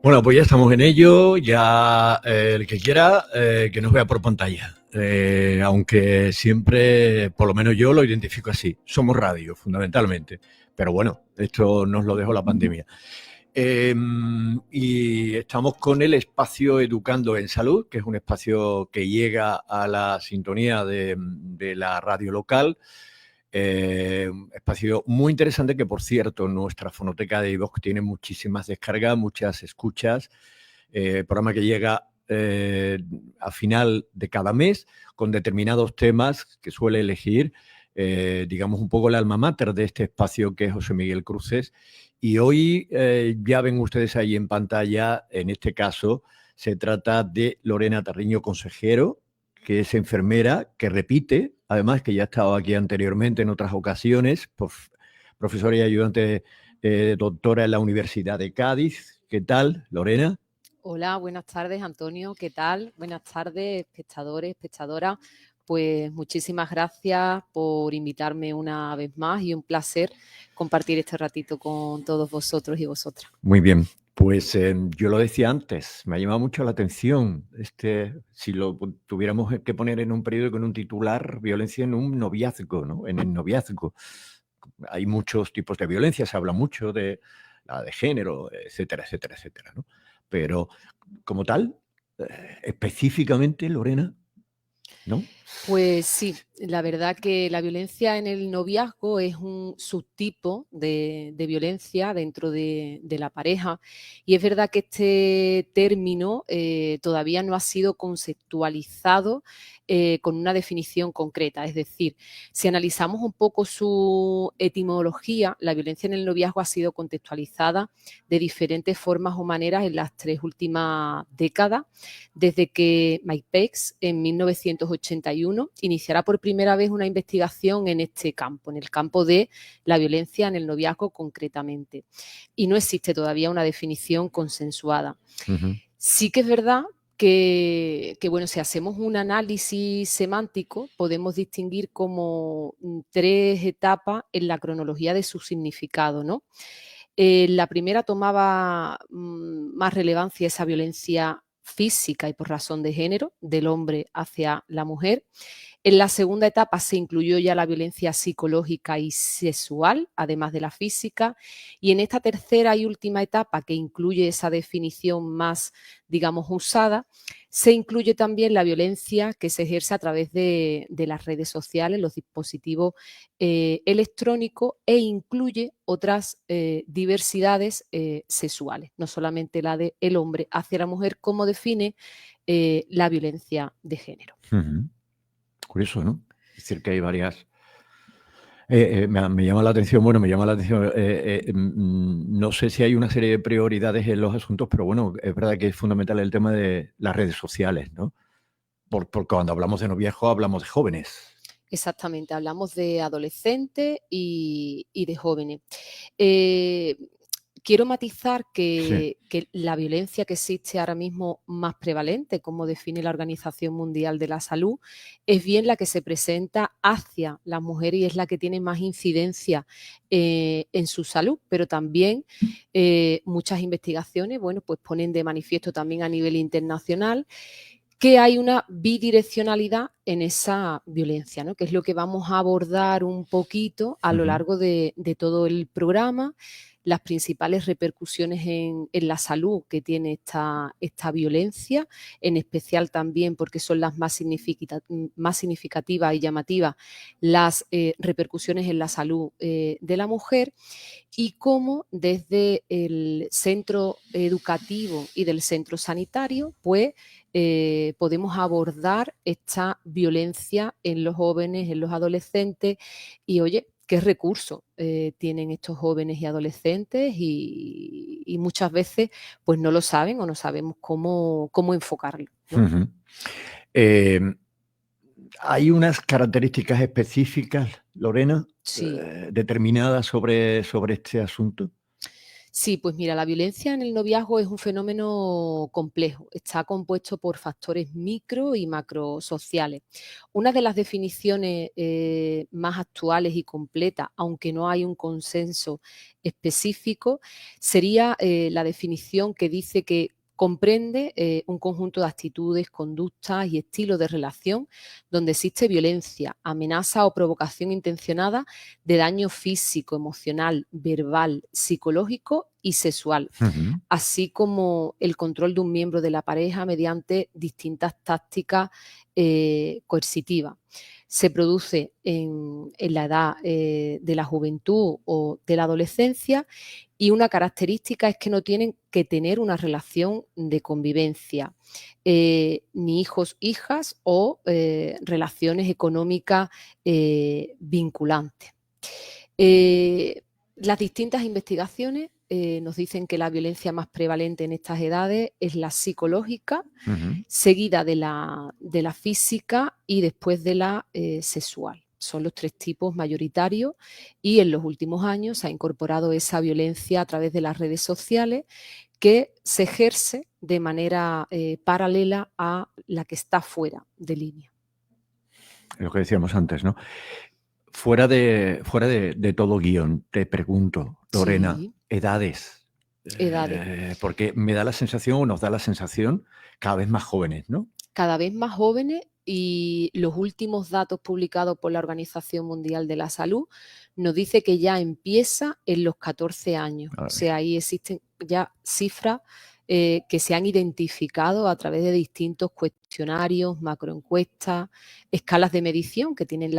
Bueno, pues ya estamos en ello, ya el que quiera que nos vea por pantalla, aunque siempre, por lo menos yo lo identifico así, somos radio fundamentalmente, pero bueno, esto nos lo dejó la pandemia. Y estamos con el espacio Educando en Salud, que es un espacio que llega a la sintonía de la radio local. Un espacio muy interesante que, por cierto, nuestra fonoteca de iVoox tiene muchísimas descargas, muchas escuchas. Programa que llega a final de cada mes con determinados temas que suele elegir, digamos, un poco el alma mater de este espacio, que es José Miguel Cruces. Y hoy ya ven ustedes ahí en pantalla, en este caso, se trata de Lorena Tarriño Consejero, que es enfermera, que repite, además que ya ha estado aquí anteriormente en otras ocasiones, profesora y ayudante doctora en la Universidad de Cádiz. ¿Qué tal, Lorena? Hola, buenas tardes, Antonio. ¿Qué tal? Buenas tardes, espectadores, espectadoras. Pues muchísimas gracias por invitarme una vez más y un placer compartir este ratito con todos vosotros y vosotras. Muy bien. Pues yo lo decía antes, me ha llamado mucho la atención si lo tuviéramos que poner en un periódico en un titular, violencia en un noviazgo, ¿no? En el noviazgo. Hay muchos tipos de violencia, se habla mucho de la de género, etcétera, etcétera, etcétera, ¿no? Pero como tal, específicamente, Lorena, ¿no? Pues sí, la verdad que la violencia en el noviazgo es un subtipo de violencia dentro de la pareja y es verdad que este término todavía no ha sido conceptualizado con una definición concreta. Es decir, si analizamos un poco su etimología, la violencia en el noviazgo ha sido contextualizada de diferentes formas o maneras en las 3 últimas décadas, desde que Mike Pex en 1981 iniciará por primera vez una investigación en este campo, en el campo de la violencia en el noviazgo concretamente. Y no existe todavía una definición consensuada. Sí que es verdad bueno, si hacemos un análisis semántico, podemos distinguir como 3 etapas en la cronología de su significado, ¿no? La primera tomaba más relevancia esa violencia física y por razón de género del hombre hacia la mujer. En la segunda etapa se incluyó ya la violencia psicológica y sexual, además de la física, y en esta tercera y última etapa, que incluye esa definición más, digamos, usada, se incluye también la violencia que se ejerce a través de las redes sociales, los dispositivos electrónicos e incluye otras diversidades sexuales, no solamente la del hombre hacia la mujer, como define la violencia de género. Curioso, ¿no? Es decir, que hay varias. Me llama la atención, bueno, no sé si hay una serie de prioridades en los asuntos, pero bueno, es verdad que es fundamental el tema de las redes sociales, ¿no? Porque cuando hablamos de noviazgo hablamos de jóvenes. Exactamente, hablamos de adolescentes y de jóvenes. Quiero matizar Sí. que la violencia que existe ahora mismo más prevalente, como define la Organización Mundial de la Salud, es bien la que se presenta hacia las mujeres y es la que tiene más incidencia en su salud, pero también muchas investigaciones, bueno, pues ponen de manifiesto también a nivel internacional que hay una bidireccionalidad en esa violencia, ¿no? Que es lo que vamos a abordar un poquito a lo largo de todo el programa, las principales repercusiones en la salud que tiene esta violencia, en especial también porque son las más significativas y llamativas las repercusiones en la salud de la mujer, y cómo desde el centro educativo y del centro sanitario, pues podemos abordar esta violencia en los jóvenes, en los adolescentes y, oye, qué recursos tienen estos jóvenes y adolescentes y muchas veces pues no lo saben o no sabemos cómo enfocarlo, ¿no? Eh, ¿Hay unas características específicas, Lorena, Sí. determinadas sobre este asunto? Sí, pues mira, la violencia en el noviazgo es un fenómeno complejo. Está compuesto por factores micro y macrosociales. Una de las definiciones más actuales y completas, aunque no hay un consenso específico, sería la definición que dice que comprende un conjunto de actitudes, conductas y estilos de relación donde existe violencia, amenaza o provocación intencionada de daño físico, emocional, verbal, psicológico y sexual, Ujú. así como el control de un miembro de la pareja mediante distintas tácticas coercitivas. Se produce en la edad de la juventud o de la adolescencia y una característica es que no tienen que tener una relación de convivencia, ni hijos, hijas o relaciones económicas vinculantes. Las distintas investigaciones nos dicen que la violencia más prevalente en estas edades es la psicológica, Ujú. seguida de la física y después de la sexual. Son los tres tipos mayoritarios y en los últimos años se ha incorporado esa violencia a través de las redes sociales que se ejerce de manera paralela a la que está fuera de línea. Lo que decíamos antes, ¿no? Fuera de todo guión, te pregunto, Lorena, Sí, edades. edades. Porque me da la sensación, o nos da la sensación, cada vez más jóvenes, ¿no? Cada vez más jóvenes y los últimos datos publicados por la Organización Mundial de la Salud nos dice que ya empieza en los 14 años. O Vale. sea, ahí existen ya cifras que se han identificado a través de distintos cuestionarios, macroencuestas, escalas de medición que tienen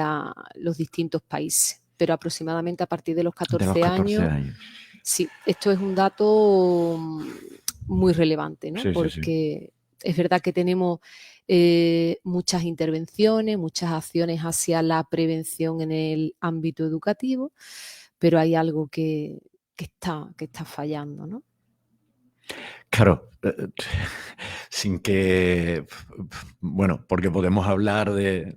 los distintos países. Pero aproximadamente a partir de los De los 14 14 años, años. sí, esto es un dato muy relevante, ¿no? Sí, sí, sí. Porque es verdad que tenemos muchas intervenciones, muchas acciones hacia la prevención en el ámbito educativo, pero hay algo que está fallando, ¿no? Claro, sin que, bueno, porque podemos hablar de,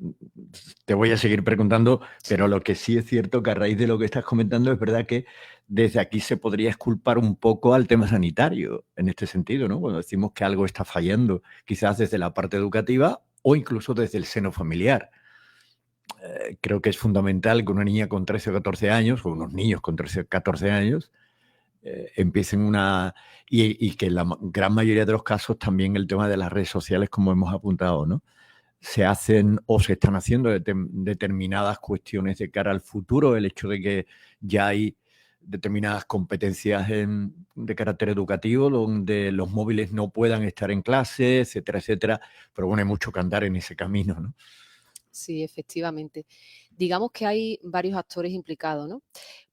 te voy a seguir preguntando, pero Sí, lo que sí es cierto que a raíz de lo que estás comentando es verdad que desde aquí se podría exculpar un poco al tema sanitario en este sentido, ¿no? Cuando decimos que algo está fallando, quizás desde la parte educativa o incluso desde el seno familiar. Creo que es fundamental que una niña con 13 o 14 años, o unos niños con 13 o 14 años, empiecen una... Y que en la gran mayoría de los casos también el tema de las redes sociales, como hemos apuntado, ¿no? Se hacen o se están haciendo determinadas cuestiones de cara al futuro, el hecho de que ya hay determinadas competencias de carácter educativo donde los móviles no puedan estar en clase, etcétera, etcétera. Pero bueno, hay mucho que andar en ese camino, ¿no? sí, efectivamente. Digamos que hay varios actores implicados, ¿no?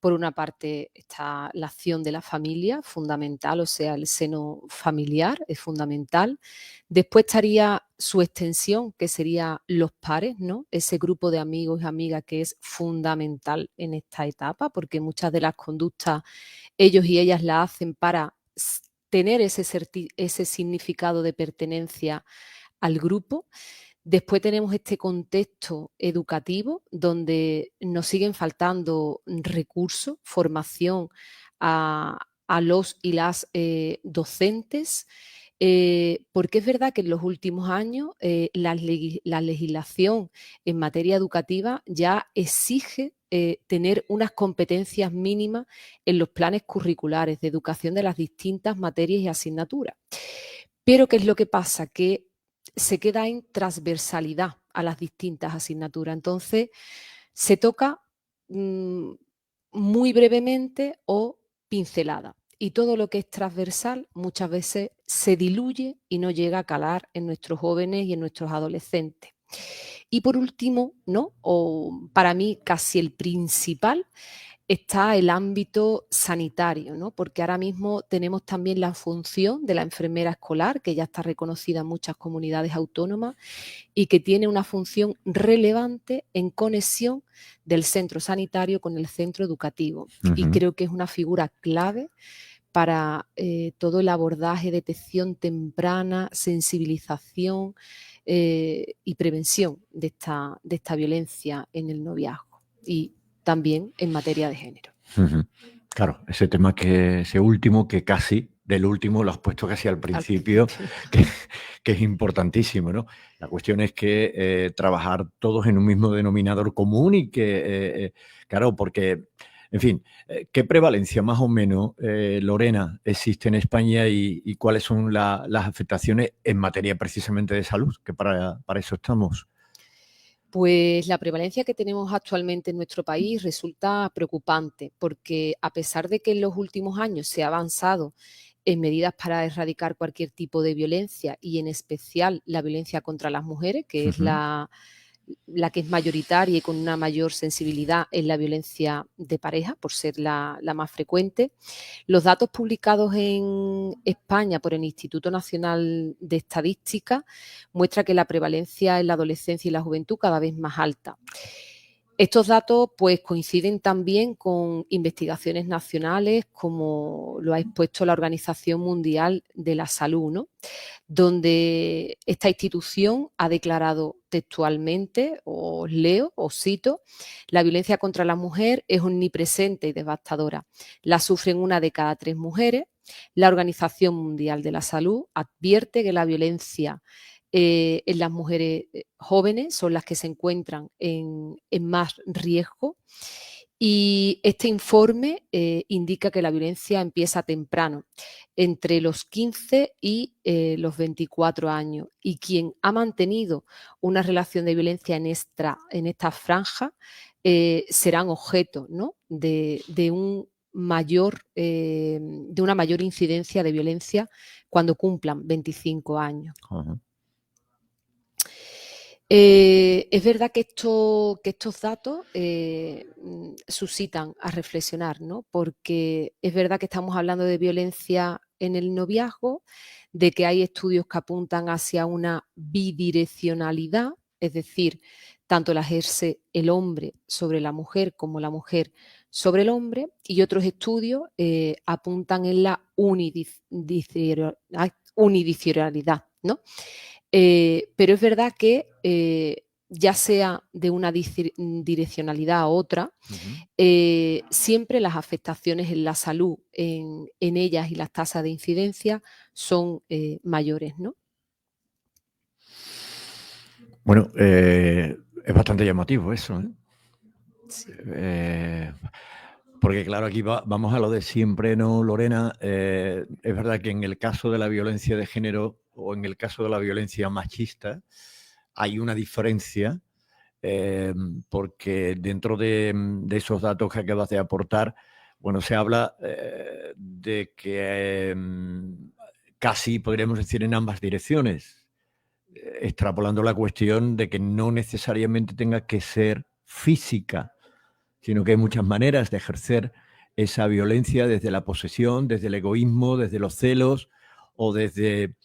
Por una parte está la acción de la familia, fundamental, o sea, el seno familiar es fundamental. Después estaría su extensión, que sería los pares, ¿no? Ese grupo de amigos y amigas que es fundamental en esta etapa, porque muchas de las conductas ellos y ellas la hacen para tener ese significado de pertenencia al grupo. Después tenemos este contexto educativo donde nos siguen faltando recursos, formación a los y las docentes, porque es verdad que en los últimos años la legislación en materia educativa ya exige tener unas competencias mínimas en los planes curriculares de educación de las distintas materias y asignaturas. Pero ¿qué es lo que pasa? Que se queda en transversalidad a las distintas asignaturas. Entonces, se toca mm, muy brevemente o pincelada. Y todo lo que es transversal muchas veces se diluye y no llega a calar en nuestros jóvenes y en nuestros adolescentes. Y por último, ¿no? O para mí casi el principal, está el ámbito sanitario, ¿no? Porque ahora mismo tenemos también la función de la enfermera escolar, que ya está reconocida en muchas comunidades autónomas y que tiene una función relevante en conexión del centro sanitario con el centro educativo. Y Ujú. creo que es una figura clave para todo el abordaje, detección temprana, sensibilización y prevención de esta violencia en el noviazgo y también en materia de género. Ujú. Claro, ese último que casi, del último lo has puesto casi al al principio, principio. que, que es importantísimo, ¿no? La cuestión es que trabajar todos en un mismo denominador común y que, claro, porque, en fin, ¿qué prevalencia más o menos, Lorena, existe en España y cuáles son las afectaciones en materia precisamente de salud? Que para eso estamos. Pues la prevalencia que tenemos actualmente en nuestro país resulta preocupante porque a pesar de que en los últimos años se ha avanzado en medidas para erradicar cualquier tipo de violencia y en especial la violencia contra las mujeres, que es Ujú. la que es mayoritaria y con una mayor sensibilidad en la violencia de pareja, por ser la más frecuente. Los datos publicados en España por el Instituto Nacional de Estadística muestran que la prevalencia en la adolescencia y la juventud cada vez más alta. Estos datos pues, coinciden también con investigaciones nacionales, como lo ha expuesto la Organización Mundial de la Salud, ¿no? Donde esta institución ha declarado textualmente, os leo, os cito: la violencia contra la mujer es omnipresente y devastadora. La sufren 1 de cada 3 mujeres. La Organización Mundial de la Salud advierte que la violencia en las mujeres jóvenes son las que se encuentran en más riesgo. Y este informe indica que la violencia empieza temprano, entre los 15 y los 24 años. Y quien ha mantenido una relación de violencia en esta franja serán objeto, ¿no? de una mayor incidencia de violencia cuando cumplan 25 años. Ajá. Es verdad que estos datos suscitan a reflexionar, ¿no? Porque es verdad que estamos hablando de violencia en el noviazgo, de que hay estudios que apuntan hacia una bidireccionalidad, es decir, tanto la ejerce el hombre sobre la mujer como la mujer sobre el hombre, y otros estudios apuntan en la unidireccionalidad, ¿no? Pero es verdad que ya sea de una direccionalidad a otra, Ujú. siempre las afectaciones en la salud en ellas y las tasas de incidencia son mayores, ¿no? Bueno, es bastante llamativo eso, ¿eh? Sí. Eh, Porque claro, aquí vamos a lo de siempre, ¿no, Lorena? Es verdad que en el caso de la violencia de género o en el caso de la violencia machista hay una diferencia, eh, porque dentro de esos datos que acabas de aportar, bueno, se habla de que casi podríamos decir en ambas direcciones, extrapolando la cuestión de que no necesariamente tenga que ser física, sino que hay muchas maneras de ejercer esa violencia desde la posesión, desde el egoísmo, desde los celos o desde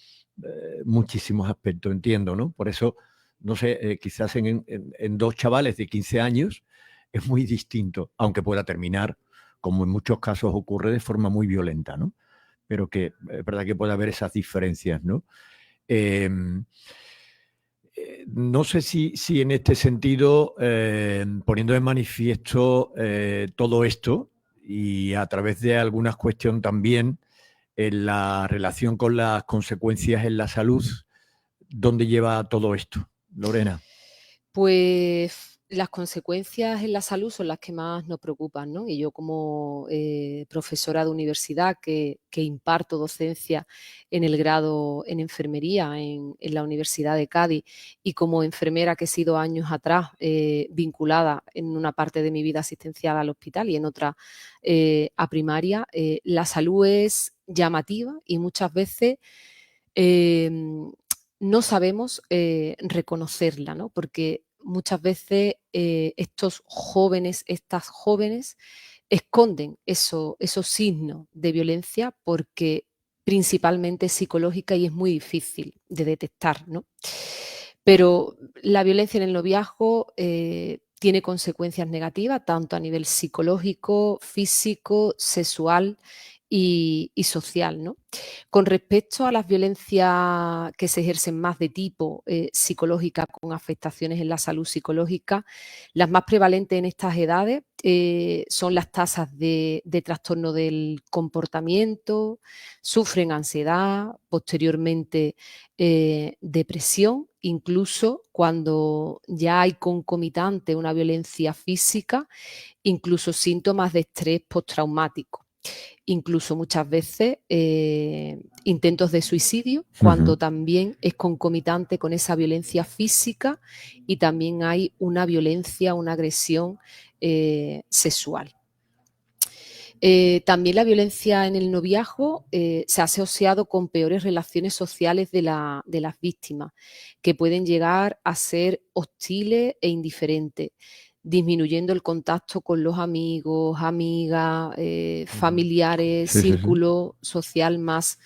muchísimos aspectos, entiendo, ¿no? Por eso, no sé, quizás en dos chavales de 15 años es muy distinto, aunque pueda terminar, como en muchos casos ocurre, de forma muy violenta, ¿no? Pero que es verdad que puede haber esas diferencias, ¿no? Eh, no sé si en este sentido, poniendo de manifiesto todo esto y a través de alguna cuestión también en la relación con las consecuencias en la salud, ¿dónde lleva todo esto, Lorena? Pues las consecuencias en la salud son las que más nos preocupan, ¿no? Y yo como profesora de universidad que imparto docencia en el grado en enfermería en la Universidad de Cádiz y como enfermera que he sido años atrás vinculada en una parte de mi vida asistencial al hospital y en otra a primaria, la salud es llamativa y muchas veces eh, no sabemos reconocerla, ¿no? Porque muchas veces estos jóvenes, estas jóvenes, esconden esos signos de violencia porque principalmente es psicológica y es muy difícil de detectar, ¿no? Pero la violencia en el noviazgo tiene consecuencias negativas tanto a nivel psicológico, físico, sexual y social, ¿no? Con respecto a las violencias que se ejercen más de tipo psicológica, con afectaciones en la salud psicológica, las más prevalentes en estas edades son las tasas de trastorno del comportamiento, sufren ansiedad, posteriormente depresión, incluso cuando ya hay concomitante una violencia física, incluso síntomas de estrés postraumático. Incluso muchas veces intentos de suicidio, cuando también es concomitante con esa violencia física y también hay una violencia, una agresión sexual. También la violencia en el noviazgo se ha asociado con peores relaciones sociales de las víctimas, que pueden llegar a ser hostiles e indiferentes, disminuyendo el contacto con los amigos, amigas, familiares, Sí, sí, sí. círculo social más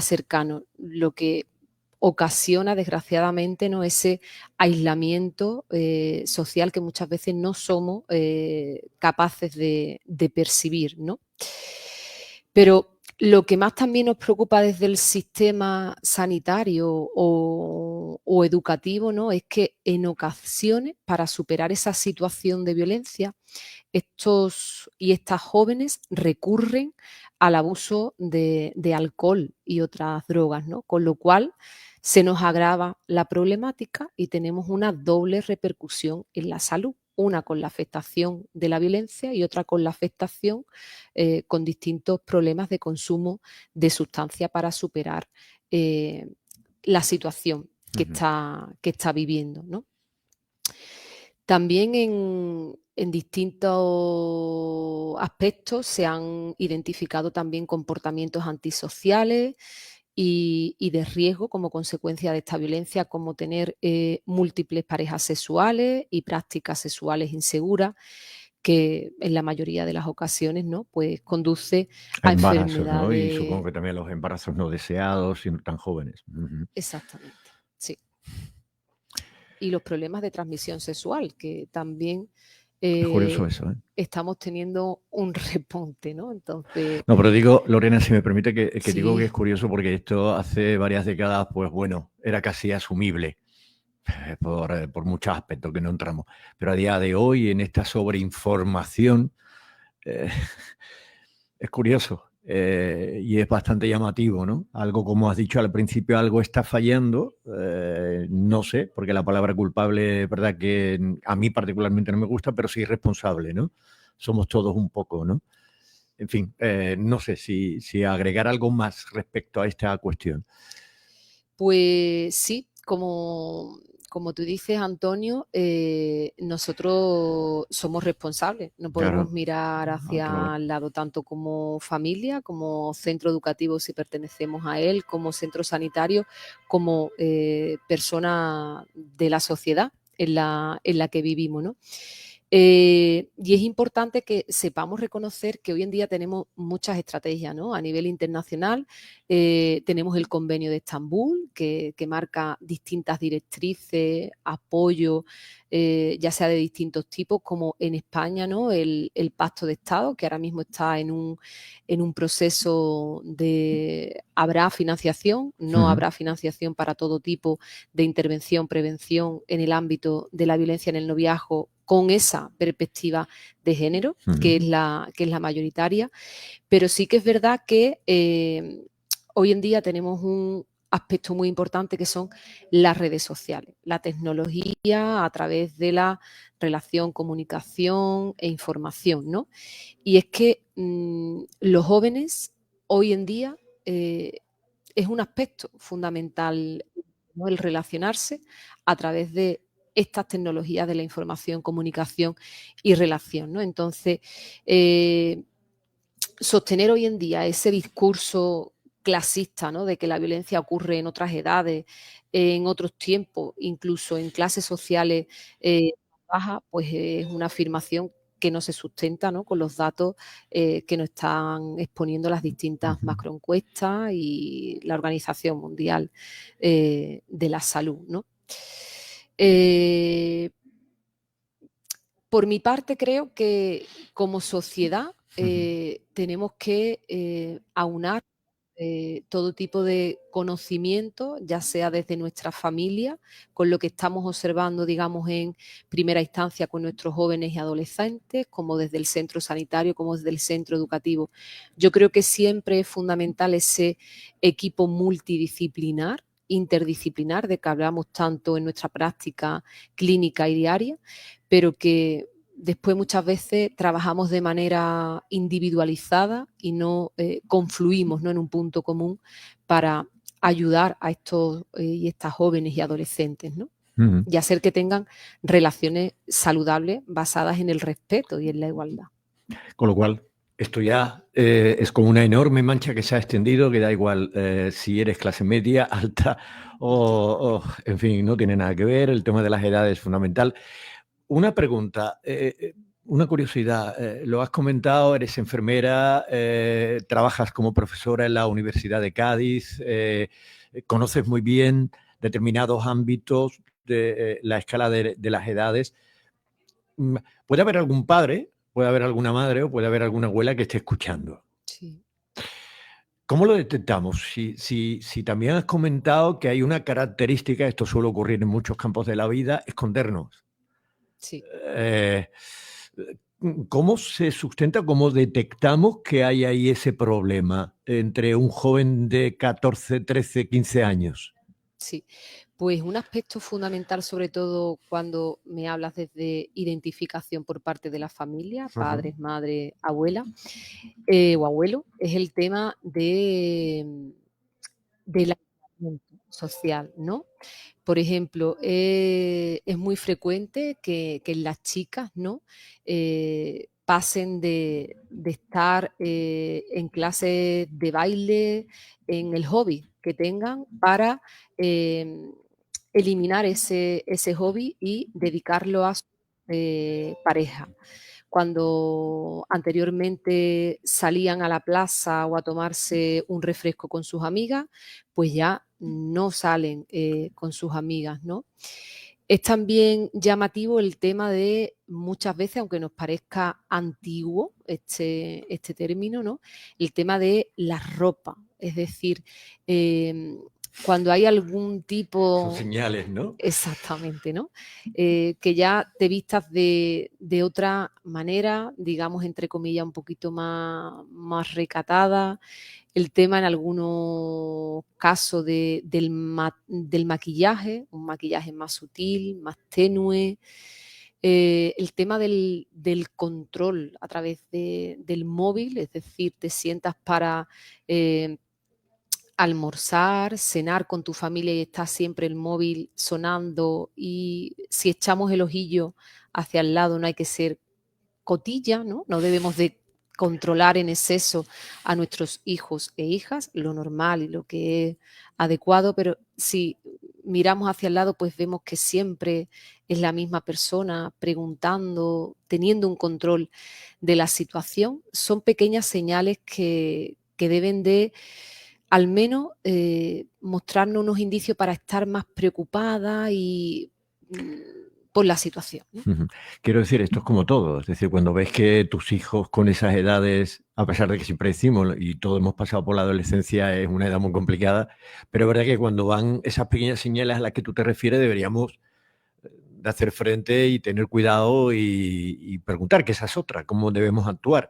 cercano, lo que ocasiona desgraciadamente, ¿no?, ese aislamiento social que muchas veces no somos capaces de percibir, ¿no? Pero lo que más también nos preocupa desde el sistema sanitario o educativo, ¿no?, es que en ocasiones, para superar esa situación de violencia, estos y estas jóvenes recurren al abuso de alcohol y otras drogas, ¿no? Con lo cual se nos agrava la problemática y tenemos una doble repercusión en la salud, una con la afectación de la violencia y otra con la afectación con distintos problemas de consumo de sustancia para superar la situación que está viviendo, ¿no? También en distintos aspectos se han identificado también comportamientos antisociales y de riesgo como consecuencia de esta violencia, como tener múltiples parejas sexuales y prácticas sexuales inseguras, que en la mayoría de las ocasiones, ¿no?, pues conduce a Embarazos, ¿no? Y supongo enfermedades. que también los embarazos no deseados y tan jóvenes. Exactamente, sí. Y los problemas de transmisión sexual, que también Es curioso eso, ¿eh? estamos teniendo un repunte, ¿no? Entonces, No, pero digo, Lorena, si me permite que digo que sí, es curioso porque esto hace varias décadas, pues bueno, era casi asumible por muchos aspectos que no entramos. Pero a día de hoy, en esta sobreinformación, eh, es curioso y es bastante llamativo, ¿no? Algo, como has dicho al principio, algo está fallando. No sé, porque la palabra culpable es verdad que a mí particularmente no me gusta, pero sí responsable, ¿no? Somos todos un poco, ¿no? En fin, no sé si agregar algo más respecto a esta cuestión. pues sí, como tú dices, Antonio, nosotros somos responsables, no podemos Claro, mirar otro. hacia el lado tanto como familia, como centro educativo si pertenecemos a él, como centro sanitario, como persona de la sociedad en la que vivimos, ¿no? Y es importante que sepamos reconocer que hoy en día tenemos muchas estrategias, ¿no? A nivel internacional tenemos el Convenio de Estambul, que marca distintas directrices, apoyo, ya sea de distintos tipos, como en España, ¿no?, el Pacto de Estado, que ahora mismo está en un proceso de habrá financiación, no habrá financiación para todo tipo de intervención, prevención en el ámbito de la violencia en el noviazgo con esa perspectiva de género, que es la mayoritaria, pero sí que es verdad que hoy en día tenemos un aspecto muy importante que son las redes sociales, la tecnología a través de la relación, comunicación e información, ¿no? Y es que los jóvenes hoy en día es un aspecto fundamental, ¿no?, el relacionarse a través de estas tecnologías de la información, comunicación y relación, ¿no? Entonces, sostener hoy en día ese discurso clasista, ¿no?, de que la violencia ocurre en otras edades, en otros tiempos, incluso en clases sociales bajas, pues es una afirmación que no se sustenta, ¿no?, con los datos que nos están exponiendo las distintas macroencuestas y la Organización Mundial de la Salud, ¿no? Eh, Por mi parte, creo que como sociedad Ujú. tenemos que aunar todo tipo de conocimiento, ya sea desde nuestra familia, con lo que estamos observando, digamos, en primera instancia con nuestros jóvenes y adolescentes, como desde el centro sanitario, como desde el centro educativo. Yo creo que siempre es fundamental ese equipo multidisciplinar, interdisciplinar, de que hablamos tanto en nuestra práctica clínica y diaria, pero que después muchas veces trabajamos de manera individualizada y no confluimos, ¿no?, en un punto común para ayudar a estos y estas jóvenes y adolescentes, ¿no? Ujú. Y hacer que tengan relaciones saludables basadas en el respeto y en la igualdad. Con lo cual, esto ya es como una enorme mancha que se ha extendido, que da igual si eres clase media, alta en fin, no tiene nada que ver. El tema de las edades es fundamental. Una pregunta, una curiosidad. Lo has comentado, eres enfermera, trabajas como profesora en la Universidad de Cádiz, conoces muy bien determinados ámbitos de la escala de las edades. Mm, Puede haber algún padre, puede haber alguna madre o puede haber alguna abuela que esté escuchando. Sí, ¿Cómo lo detectamos? Si también has comentado que hay una característica, esto suele ocurrir en muchos campos de la vida, escondernos. sí. Eh, ¿Cómo se sustenta, cómo detectamos que hay ahí ese problema entre un joven de 14, 13, 15 años? Sí, pues un aspecto fundamental, sobre todo cuando me hablas desde identificación por parte de la familia, Ujú. padres, madre, abuela o abuelo, es el tema del aislamiento social, ¿no? Por ejemplo, es muy frecuente que en las chicas, ¿no? Pasen de estar en clases de baile, en el hobby que tengan, para em, eliminar ese hobby y dedicarlo a su pareja. Cuando anteriormente salían a la plaza o a tomarse un refresco con sus amigas, pues ya no salen con sus amigas, ¿no? Es también llamativo el tema de muchas veces, aunque nos parezca antiguo este término, ¿no? El tema de la ropa. Es decir, cuando hay algún Son tipo. señales, ¿no? Exactamente, ¿no? Que ya te vistas de otra manera, digamos, entre comillas, un poquito más recatada. El tema en algunos casos del maquillaje, un maquillaje más sutil, más tenue. El tema del control a través del móvil, es decir, te sientas para almorzar, cenar con tu familia y está siempre el móvil sonando, y si echamos el ojillo hacia el lado no hay que ser cotilla, ¿no? No debemos de controlar en exceso a nuestros hijos e hijas, lo normal y lo que es adecuado, pero si miramos hacia el lado, pues vemos que siempre es la misma persona preguntando, teniendo un control de la situación. Son pequeñas señales que deben de al menos mostrarnos unos indicios para estar más preocupada y por la situación, ¿no? Ujú. Quiero decir, esto es como todo. Es decir, cuando ves que tus hijos con esas edades, a pesar de que siempre decimos, y todos hemos pasado por la adolescencia, es una edad muy complicada, pero es verdad que cuando van esas pequeñas señales a las que tú te refieres, deberíamos de hacer frente y tener cuidado y preguntar, que esa es otra, cómo debemos actuar.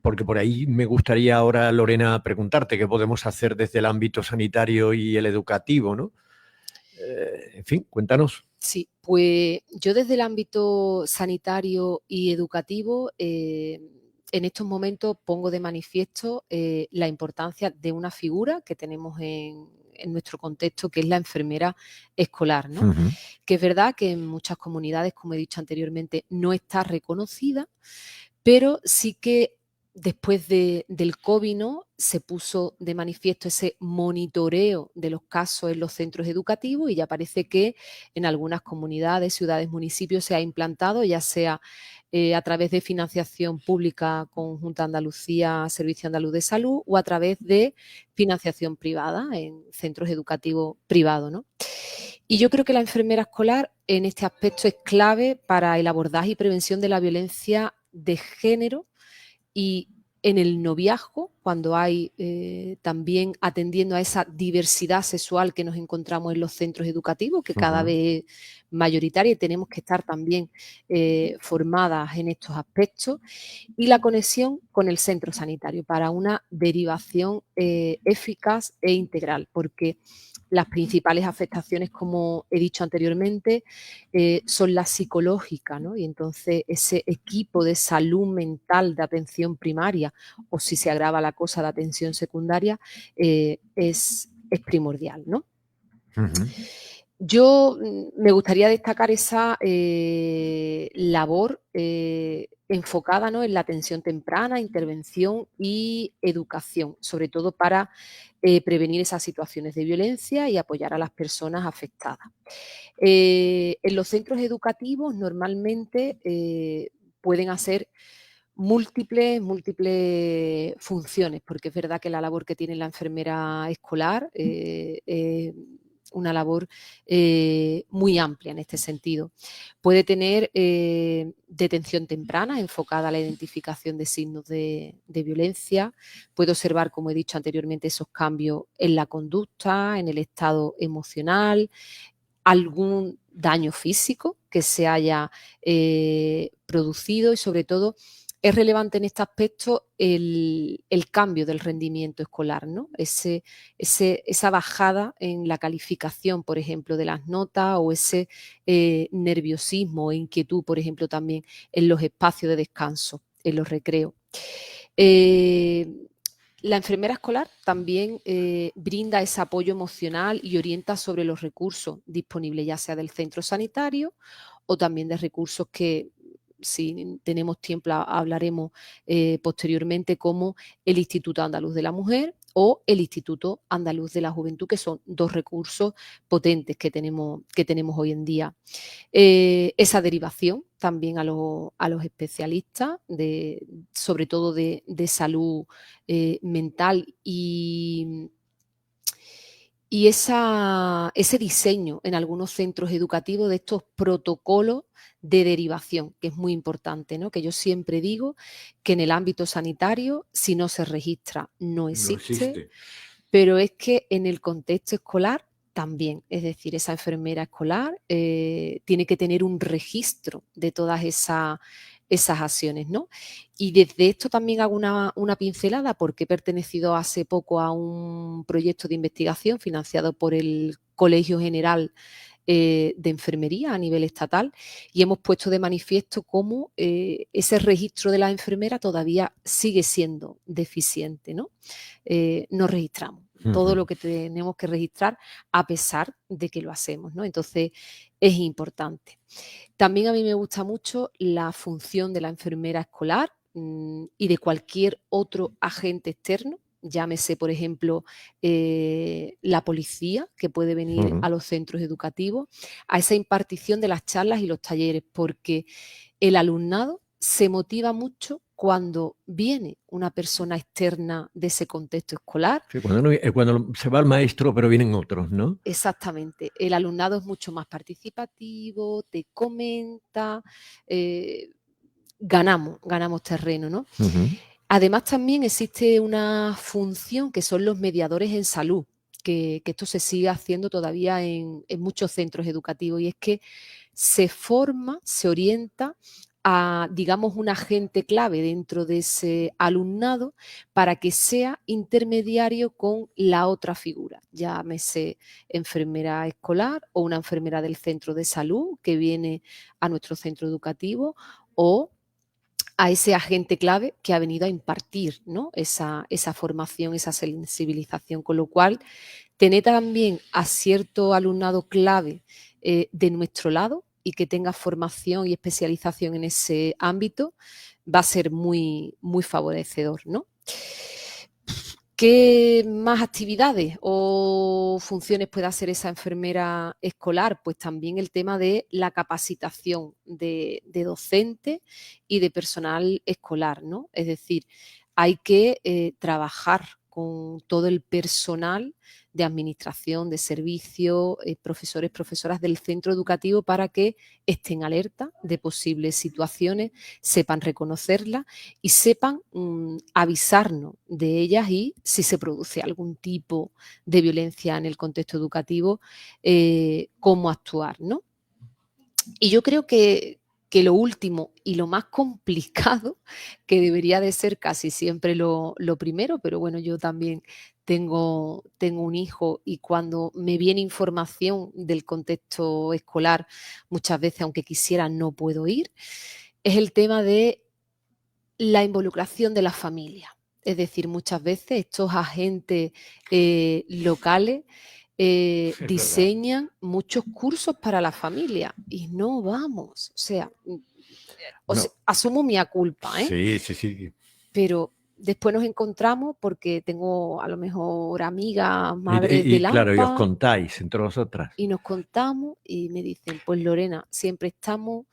Porque por ahí me gustaría ahora, Lorena, preguntarte qué podemos hacer desde el ámbito sanitario y el educativo, ¿no? En fin, cuéntanos. Sí, pues yo desde el ámbito sanitario y educativo, en estos momentos pongo de manifiesto la importancia de una figura que tenemos en nuestro contexto, que es la enfermera escolar, ¿no? Ujú. Que es verdad que en muchas comunidades, como he dicho anteriormente, no está reconocida, pero sí que después del COVID, ¿no?, se puso de manifiesto ese monitoreo de los casos en los centros educativos y ya parece que en algunas comunidades, ciudades, municipios se ha implantado, ya sea a través de financiación pública con Junta de Andalucía, Servicio Andaluz de Salud, o a través de financiación privada en centros educativos privados, ¿no? Y yo creo que la enfermera escolar en este aspecto es clave para el abordaje y prevención de la violencia de género y en el noviazgo, cuando hay también atendiendo a esa diversidad sexual que nos encontramos en los centros educativos, que cada vez es mayoritaria y tenemos que estar también formadas en estos aspectos, y la conexión con el centro sanitario para una derivación eficaz e integral, porque las principales afectaciones, como he dicho anteriormente, son las psicológicas, ¿no? Y entonces ese equipo de salud mental de atención primaria, o si se agrava la cosa de atención secundaria, es primordial, ¿no? Ujú. Yo me gustaría destacar esa labor enfocada, ¿no?, en la atención temprana, intervención y educación, sobre todo para prevenir esas situaciones de violencia y apoyar a las personas afectadas. En los centros educativos normalmente pueden hacer múltiples funciones, porque es verdad que la labor que tiene la enfermera escolar es una labor muy amplia en este sentido. Puede tener detención temprana enfocada a la identificación de signos de violencia, puede observar, como he dicho anteriormente, esos cambios en la conducta, en el estado emocional, algún daño físico que se haya producido y sobre todo es relevante en este aspecto el cambio del rendimiento escolar, ¿no? Esa bajada en la calificación, por ejemplo, de las notas o ese nerviosismo e inquietud, por ejemplo, también en los espacios de descanso, en los recreos. Eh, la enfermera escolar también brinda ese apoyo emocional y orienta sobre los recursos disponibles, ya sea del centro sanitario o también de recursos que, si tenemos tiempo, hablaremos posteriormente, como el Instituto Andaluz de la Mujer o el Instituto Andaluz de la Juventud, que son dos recursos potentes que tenemos hoy en día. Esa derivación también a los especialistas, sobre todo de salud mental y ese diseño en algunos centros educativos de estos protocolos de derivación, que es muy importante, ¿no? Que yo siempre digo que en el ámbito sanitario, si no se registra, no No existe, existe. pero es que en el contexto escolar también, es decir, esa enfermera escolar tiene que tener un registro de todas esas acciones, ¿no? Y desde esto también hago una pincelada, porque he pertenecido hace poco a un proyecto de investigación financiado por el Colegio General de Enfermería a nivel estatal, y hemos puesto de manifiesto cómo ese registro de la enfermera todavía sigue siendo deficiente, ¿no? No registramos todo lo que tenemos que registrar a pesar de que lo hacemos, ¿no? Entonces es importante. También a mí me gusta mucho la función de la enfermera escolar y de cualquier otro agente externo, llámese, por ejemplo, la policía, que puede venir a los centros educativos, a esa impartición de las charlas y los talleres, porque el alumnado se motiva mucho cuando viene una persona externa de ese contexto escolar. Sí, cuando se va el maestro, pero vienen otros, ¿no? Exactamente, el alumnado es mucho más participativo, te comenta, eh, ganamos terreno, ¿no? Además, también existe una función que son los mediadores en salud, que esto se sigue haciendo todavía en muchos centros educativos, y es que se forma, se orienta a, digamos, un agente clave dentro de ese alumnado para que sea intermediario con la otra figura, llámese enfermera escolar o una enfermera del centro de salud que viene a nuestro centro educativo, o a ese agente clave que ha venido a impartir, ¿no?, esa formación, esa sensibilización, con lo cual tener también a cierto alumnado clave de nuestro lado y que tenga formación y especialización en ese ámbito va a ser muy, muy favorecedor, ¿no? ¿Qué más actividades o funciones puede hacer esa enfermera escolar? Pues también el tema de la capacitación de docentes y de personal escolar, ¿no? Es decir, hay que trabajar con todo el personal de administración, de servicio, profesores, profesoras del centro educativo para que estén alerta de posibles situaciones, sepan reconocerlas y sepan avisarnos de ellas y si se produce algún tipo de violencia en el contexto educativo, cómo actuar, ¿no? Y yo creo que lo último y lo más complicado, que debería de ser casi siempre lo primero, pero bueno, yo también tengo un hijo y cuando me viene información del contexto escolar, muchas veces, aunque quisiera, no puedo ir, es el tema de la involucración de la familia. Es decir, muchas veces estos agentes locales diseñan muchos cursos para la familia y no vamos. O sea, Bueno, asumo mi culpa, sí, sí, sí. pero después nos encontramos porque tengo a lo mejor amigas, madres de Claro, y os Lampa contáis entre vosotras. y nos contamos y me dicen, pues Lorena, siempre estamos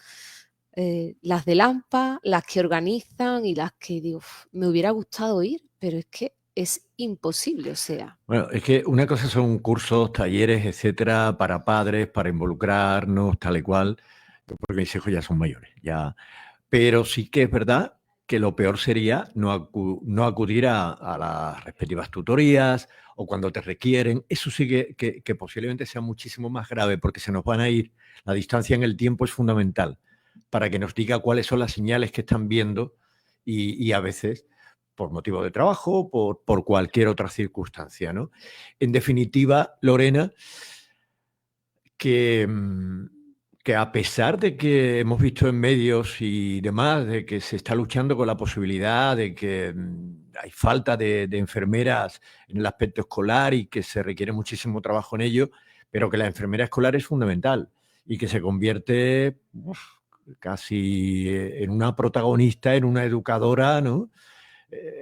las de Lampa, las que organizan y las que digo, me hubiera gustado ir, pero es que es imposible, o sea. Bueno, es que una cosa son cursos, talleres, etcétera, para padres, para involucrarnos, tal y cual, porque mis hijos ya son mayores, ya. Pero sí que es verdad que lo peor sería no acudir a las respectivas tutorías o cuando te requieren. Eso sí que posiblemente sea muchísimo más grave porque se nos van a ir. La distancia en el tiempo es fundamental para que nos diga cuáles son las señales que están viendo y a veces por motivo de trabajo, por cualquier otra circunstancia, ¿no? En definitiva, Lorena, que, que a pesar de que hemos visto en medios y demás, de que se está luchando con la posibilidad de que hay falta de enfermeras en el aspecto escolar y que se requiere muchísimo trabajo en ello, pero que la enfermera escolar es fundamental y que se convierte casi en una protagonista, en una educadora, ¿no?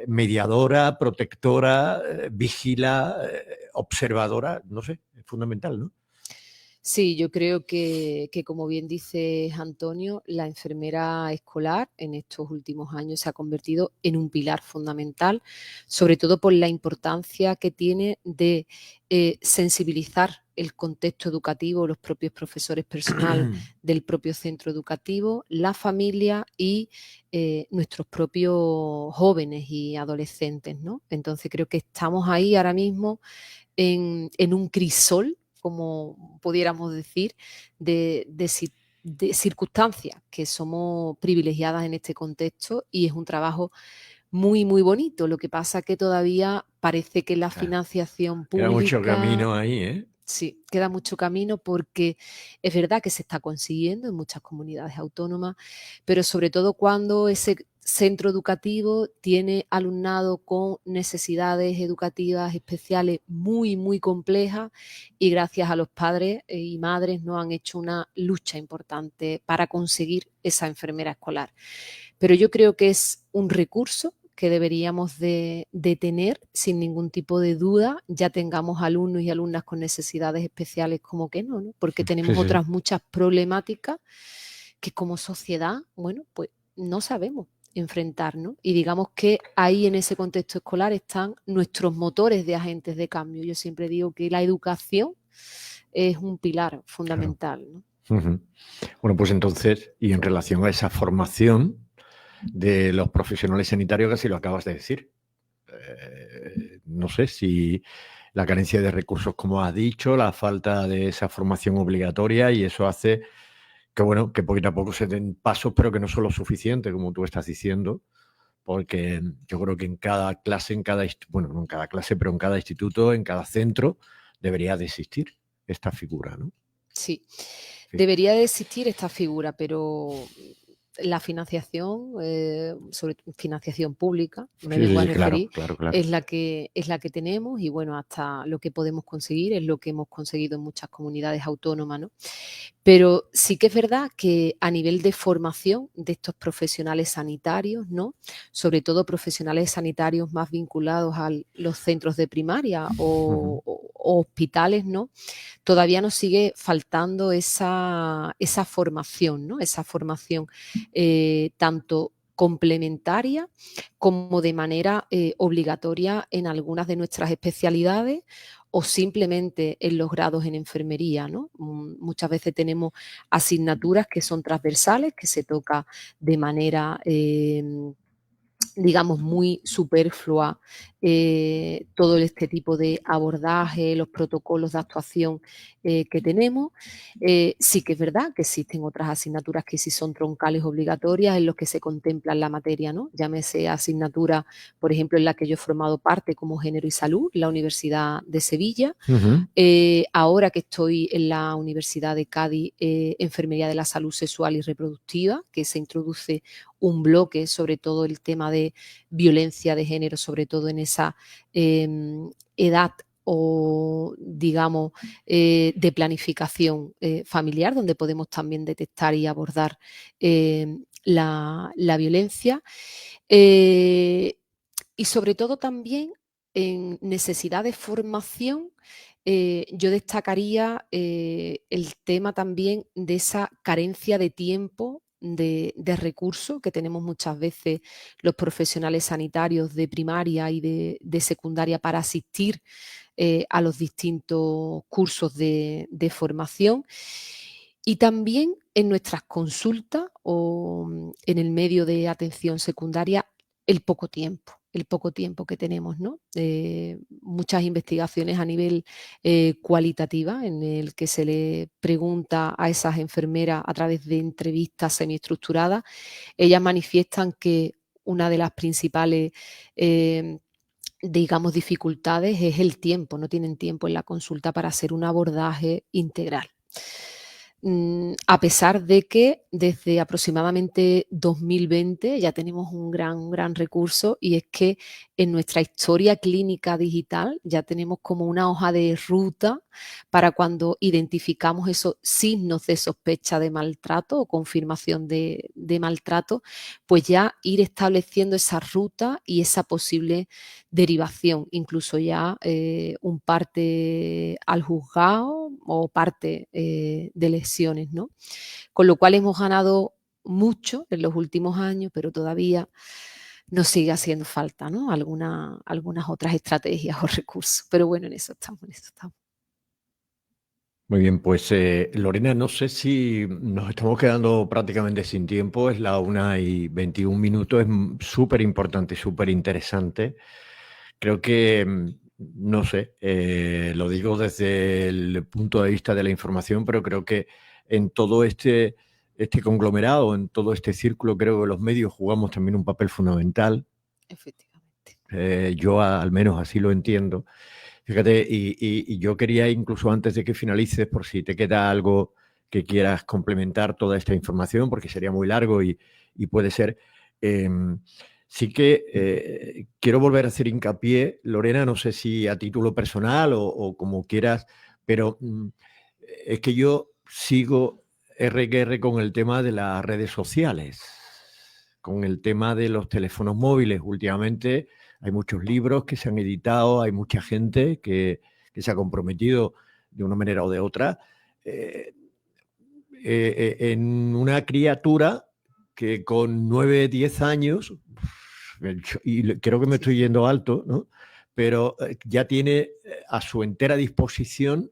Mediadora, protectora, vigila, observadora, no sé, es fundamental, ¿no? Sí, yo creo que como bien dice Antonio, la enfermera escolar en estos últimos años se ha convertido en un pilar fundamental, sobre todo por la importancia que tiene de sensibilizar el contexto educativo, los propios profesores personal del propio centro educativo, la familia y nuestros propios jóvenes y adolescentes, ¿no? Entonces creo que estamos ahí ahora mismo en un crisol, como pudiéramos decir, de circunstancias que somos privilegiadas en este contexto y es un trabajo muy, muy bonito. Lo que pasa que todavía parece que la Claro. financiación Queda mucho pública. camino ahí, ¿eh? Sí, queda mucho camino porque es verdad que se está consiguiendo en muchas comunidades autónomas, pero sobre todo cuando ese centro educativo tiene alumnado con necesidades educativas especiales muy, muy complejas y gracias a los padres y madres no han hecho una lucha importante para conseguir esa enfermera escolar. Pero yo creo que es un recurso que deberíamos de tener sin ningún tipo de duda, ya tengamos alumnos y alumnas con necesidades especiales como que no, ¿no? Porque Sí, tenemos sí, sí. otras muchas problemáticas que como sociedad, bueno, pues no sabemos enfrentar, ¿no? Y digamos que ahí en ese contexto escolar están nuestros motores de agentes de cambio. Yo siempre digo que la educación es un pilar Claro. fundamental, ¿no? Ujú. Bueno, pues entonces, y en relación a esa formación de los profesionales sanitarios, casi lo acabas de decir. No sé si la carencia de recursos, como has dicho, la falta de esa formación obligatoria y eso hace que, bueno, que poquito a poco se den pasos, pero que no son lo suficiente, como tú estás diciendo, porque yo creo que en cada clase, bueno, no en cada clase, pero en cada instituto, en cada centro, debería de existir esta figura, ¿no? Sí, Sí, debería de existir esta figura, pero la financiación, sobre financiación pública, me sí, sí, vengo a sí, claro, referir, claro, claro. es la que tenemos y bueno, hasta lo que podemos conseguir es lo que hemos conseguido en muchas comunidades autónomas, ¿no? Pero sí que es verdad que a nivel de formación de estos profesionales sanitarios, ¿no? Sobre todo profesionales sanitarios más vinculados a los centros de primaria Ujú. o hospitales, ¿no? Todavía nos sigue faltando esa formación, ¿no? Esa formación tanto complementaria como de manera obligatoria en algunas de nuestras especialidades o simplemente en los grados en enfermería, ¿no? Muchas veces tenemos asignaturas que son transversales, que se toca de manera digamos, muy superflua todo este tipo de abordaje, los protocolos de actuación que tenemos. Sí que es verdad que existen otras asignaturas que sí son troncales obligatorias en los que se contempla la materia, ¿no? Llámese asignatura, por ejemplo, en la que yo he formado parte como Género y Salud, la Universidad de Sevilla. Ahora que estoy en la Universidad de Cádiz, Enfermería de la Salud Sexual y Reproductiva, que se introduce un bloque sobre todo el tema de violencia de género, sobre todo en esa edad o, digamos, de planificación familiar, donde podemos también detectar y abordar la violencia. Y sobre todo también en necesidad de formación, yo destacaría el tema también de esa carencia de tiempo, de recursos que tenemos muchas veces los profesionales sanitarios de primaria y de secundaria para asistir a los distintos cursos de formación. Y también en nuestras consultas o en el medio de atención secundaria, el poco tiempo que tenemos, ¿no? Muchas investigaciones a nivel cualitativa en el que se le pregunta a esas enfermeras a través de entrevistas semiestructuradas, ellas manifiestan que una de las principales digamos, dificultades es el tiempo, no tienen tiempo en la consulta para hacer un abordaje integral. A pesar de que desde aproximadamente 2020 ya tenemos un gran recurso, y es que en nuestra historia clínica digital ya tenemos como una hoja de ruta para cuando identificamos esos signos de sospecha de maltrato o confirmación de maltrato, pues ya ir estableciendo esa ruta y esa posible derivación, incluso ya un parte al juzgado o parte de lesiones, ¿no? Con lo cual hemos ganado mucho en los últimos años, pero todavía nos sigue haciendo falta, ¿no? Algunas otras estrategias o recursos. Pero bueno, en eso estamos, en eso estamos. Muy bien, pues Lorena, no sé si nos estamos quedando prácticamente sin tiempo, es la 1:21, es súper importante, súper interesante. Creo que, no sé, lo digo desde el punto de vista de la información, pero creo que en todo este conglomerado, en todo este círculo, creo que los medios jugamos también un papel fundamental. Efectivamente. Yo al menos así lo entiendo. Fíjate, y yo quería incluso antes de que finalices, por si te queda algo que quieras complementar toda esta información, porque sería muy largo y puede ser, sí que quiero volver a hacer hincapié, Lorena, no sé si a título personal o como quieras, pero es que yo sigo R que R con el tema de las redes sociales, con el tema de los teléfonos móviles. Últimamente hay muchos libros que se han editado, hay mucha gente que se ha comprometido de una manera o de otra en una criatura que con 9, 10 años, y creo que me estoy yendo alto, ¿no? Pero ya tiene a su entera disposición,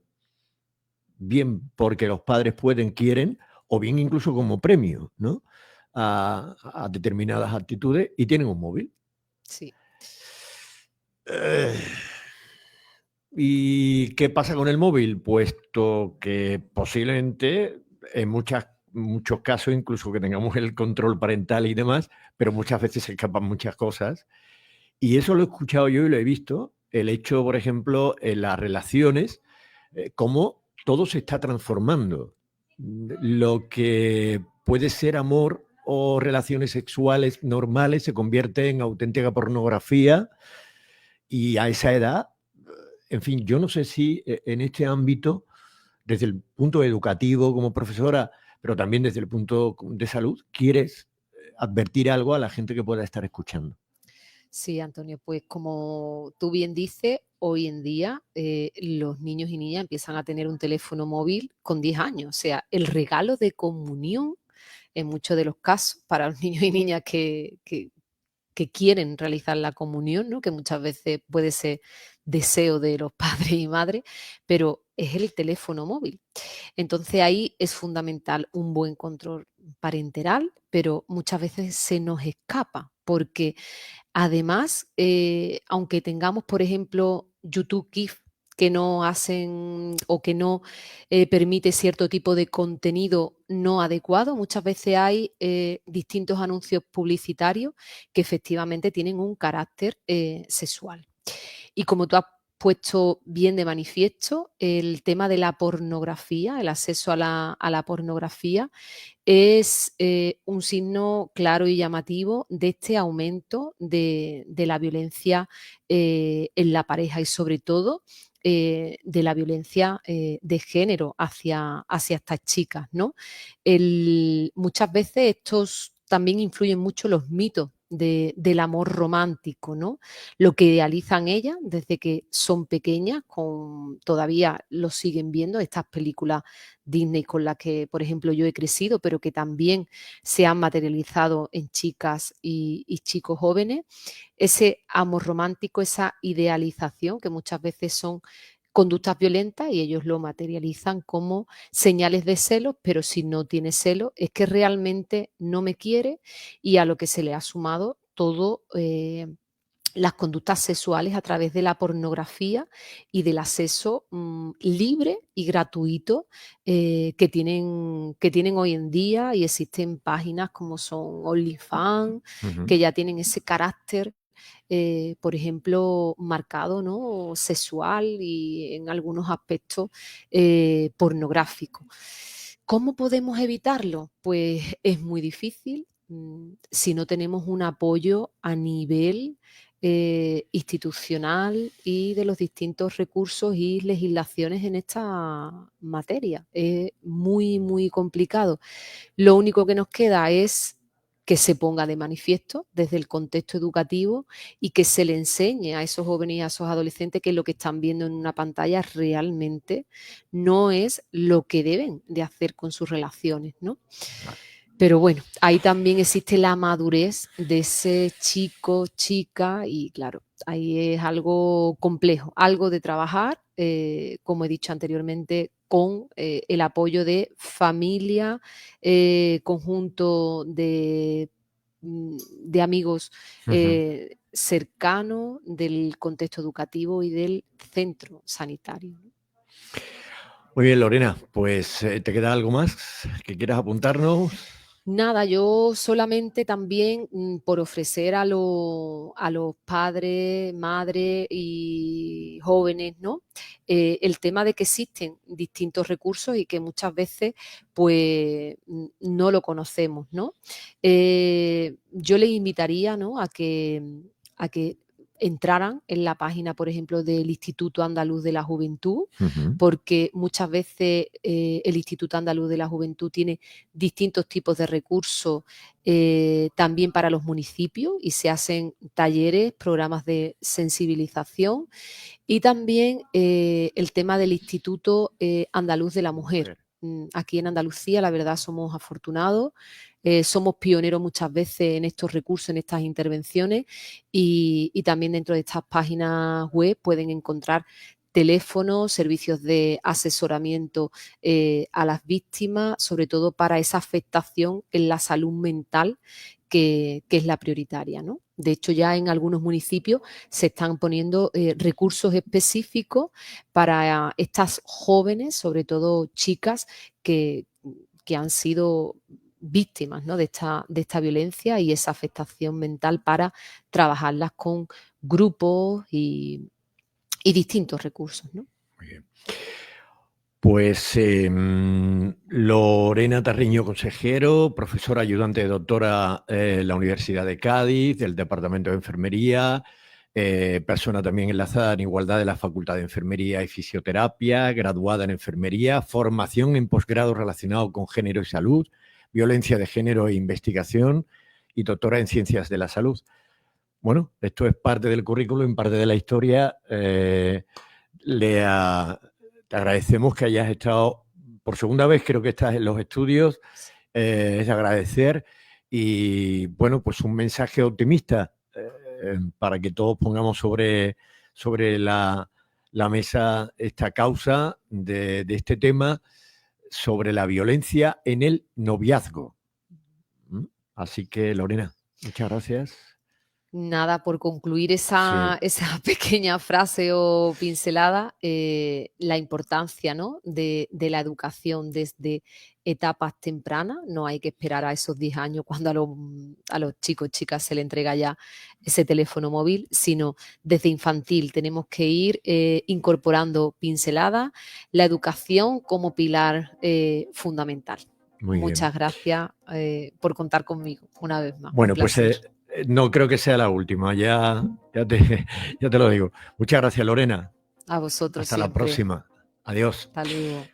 bien porque los padres pueden, quieren, o bien incluso como premio, ¿no? A determinadas actitudes y tienen un móvil. Sí. ¿Y qué pasa con el móvil? Puesto que posiblemente en muchos casos, incluso que tengamos el control parental y demás, pero muchas veces se escapan muchas cosas. Y eso lo he escuchado yo y lo he visto. El hecho, por ejemplo, en las relaciones, cómo todo se está transformando. Lo que puede ser amor o relaciones sexuales normales se convierte en auténtica pornografía y a esa edad, en fin, yo no sé si en este ámbito, desde el punto educativo como profesora, pero también desde el punto de salud, quieres advertir algo a la gente que pueda estar escuchando. Sí, Antonio, pues como tú bien dices, hoy en día los niños y niñas empiezan a tener un teléfono móvil con 10 años. O sea, el regalo de comunión en muchos de los casos para los niños y niñas que quieren realizar la comunión, ¿no? Que muchas veces puede ser deseo de los padres y madres, pero es el teléfono móvil. Entonces ahí es fundamental un buen control parental, pero muchas veces se nos escapa porque además, aunque tengamos, por ejemplo, YouTube Kids que no hacen o que no permite cierto tipo de contenido no adecuado, muchas veces hay distintos anuncios publicitarios que efectivamente tienen un carácter sexual. Y como tú has puesto bien de manifiesto, el tema de la pornografía, el acceso a la pornografía, es un signo claro y llamativo de este aumento de la violencia en la pareja y sobre todo de la violencia de género hacia estas chicas, ¿no? Muchas veces estos también influyen mucho los mitos del amor romántico, ¿no? Lo que idealizan ellas desde que son pequeñas, todavía lo siguen viendo, estas películas Disney con las que, por ejemplo, yo he crecido, pero que también se han materializado en chicas y chicos jóvenes, ese amor romántico, esa idealización que muchas veces son conductas violentas y ellos lo materializan como señales de celos, pero si no tiene celos es que realmente no me quiere y a lo que se le ha sumado todo las conductas sexuales a través de la pornografía y del acceso libre y gratuito que tienen hoy en día y existen páginas como son OnlyFans, que ya tienen ese carácter por ejemplo, marcado, ¿no? Sexual y en algunos aspectos pornográfico. ¿Cómo podemos evitarlo? Pues es muy difícil si no tenemos un apoyo a nivel institucional y de los distintos recursos y legislaciones en esta materia. Es muy, muy complicado. Lo único que nos queda es que se ponga de manifiesto desde el contexto educativo y que se le enseñe a esos jóvenes y a esos adolescentes que lo que están viendo en una pantalla realmente no es lo que deben de hacer con sus relaciones, ¿no? Pero bueno, ahí también existe la madurez de ese chico, chica, y claro, ahí es algo complejo, algo de trabajar, como he dicho anteriormente, con el apoyo de familia, conjunto de amigos cercanos, del contexto educativo y del centro sanitario. Muy bien, Lorena, pues ¿te queda algo más que quieras apuntarnos? Nada, yo solamente también por ofrecer a los padres, madres y jóvenes, ¿no? El tema de que existen distintos recursos y que muchas veces pues no lo conocemos, ¿no? Yo les invitaría, ¿no? A que entraran en la página, por ejemplo, del Instituto Andaluz de la Juventud, porque muchas veces el Instituto Andaluz de la Juventud tiene distintos tipos de recursos también para los municipios y se hacen talleres, programas de sensibilización y también el tema del Instituto Andaluz de la Mujer. Aquí en Andalucía, la verdad, somos afortunados, somos pioneros muchas veces en estos recursos, en estas intervenciones y también dentro de estas páginas web pueden encontrar teléfonos, servicios de asesoramiento a las víctimas, sobre todo para esa afectación en la salud mental que es la prioritaria, ¿no? De hecho, ya en algunos municipios se están poniendo recursos específicos para estas jóvenes, sobre todo chicas, que han sido víctimas, ¿no? de esta violencia y esa afectación mental para trabajarlas con grupos y distintos recursos, ¿no? Muy bien. Pues Lorena Tarriño, consejero, profesora ayudante de doctora en la Universidad de Cádiz, del Departamento de Enfermería, persona también enlazada en igualdad de la Facultad de Enfermería y Fisioterapia, graduada en Enfermería, formación en posgrado relacionado con género y salud, violencia de género e investigación y doctora en Ciencias de la Salud. Bueno, esto es parte del currículum, parte de la historia. Te agradecemos que hayas estado por segunda vez, creo que estás en los estudios. es de agradecer y bueno, pues un mensaje optimista para que todos pongamos sobre la mesa esta causa de este tema sobre la violencia en el noviazgo. Así que, Lorena, muchas gracias. Nada, por concluir esa pequeña frase o pincelada, la importancia, ¿no?, de la educación desde etapas tempranas. No hay que esperar a esos 10 años cuando a los chicos, chicas se le entrega ya ese teléfono móvil, sino desde infantil tenemos que ir incorporando pinceladas, la educación como pilar fundamental. Muchas gracias por contar conmigo una vez más. Bueno, pues no creo que sea la última, ya te lo digo. Muchas gracias, Lorena. A vosotros. Hasta siempre. La próxima. Adiós. Hasta luego.